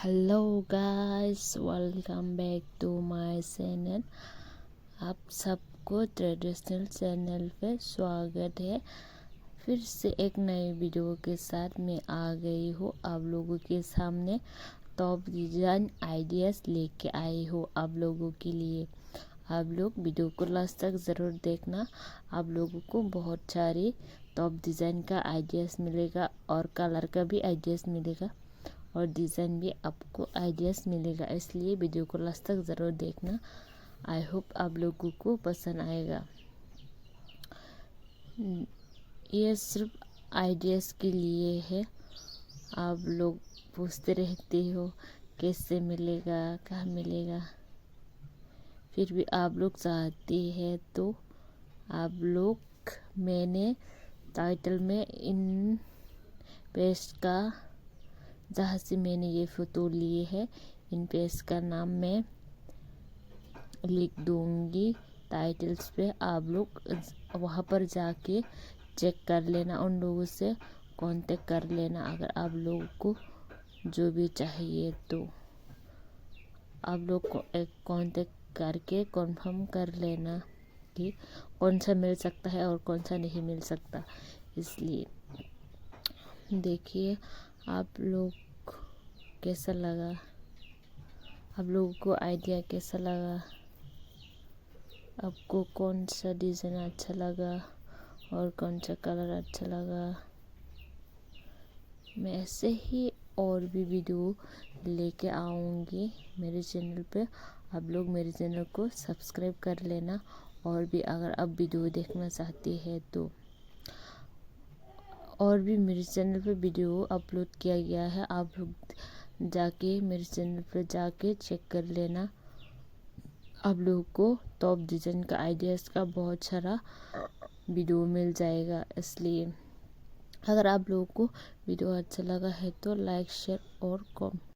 Hello guys, welcome back to my channel. आप सबको traditional channel पे स्वागत है। फिर से एक नए वीडियो के साथ मैं आ गई हूँ आप लोगों के सामने। टॉप डिज़ाइन आइडियाज़ लेके आई हूँ आप लोगों के लिए। आप लोग वीडियो को लास्ट तक ज़रूर देखना। आप लोगों को बहुत सारी टॉप डिज़ाइन का आइडियाज़ मिलेगा और कलर का भी आइडियाज़ मिलेगा और डिज़ाइन भी आपको आइडियाज़ मिलेगा, इसलिए वीडियो को लास्ट तक ज़रूर देखना। आई होप आप लोगों को पसंद आएगा। ये सिर्फ आइडियाज़ के लिए है। आप लोग पूछते रहते हो कैसे मिलेगा, कहाँ मिलेगा, फिर भी आप लोग चाहते हैं तो आप लोग मैंने टाइटल में इन पेज का जहाँ से मैंने ये फ़ोटो लिए है इन पेज का नाम मैं लिख दूँगी टाइटल्स पे। आप लोग वहाँ पर जाके चेक कर लेना, उन लोगों से कांटेक्ट कर लेना अगर आप लोगों को जो भी चाहिए तो। आप लोग को एक कांटेक्ट करके कंफर्म कर लेना कि कौन सा मिल सकता है और कौन सा नहीं मिल सकता। इसलिए देखिए आप लोग कैसा लगा, आप लोगों को आइडिया कैसा लगा, आपको कौन सा डिज़ाइन अच्छा लगा और कौन सा कलर अच्छा लगा। मैं ऐसे ही और भी वीडियो लेके आऊँगी मेरे चैनल पे। आप लोग मेरे चैनल को सब्सक्राइब कर लेना और भी अगर आप वीडियो देखना चाहते हैं तो। और भी मेरे चैनल पे वीडियो अपलोड किया गया है, आप लोग जाके मेरे चैनल पे जाके चेक कर लेना। आप लोगों को टॉप डिज़ाइन का आइडियाज़ का बहुत सारा वीडियो मिल जाएगा। इसलिए अगर आप लोगों को वीडियो अच्छा लगा है तो लाइक, शेयर और कमेंट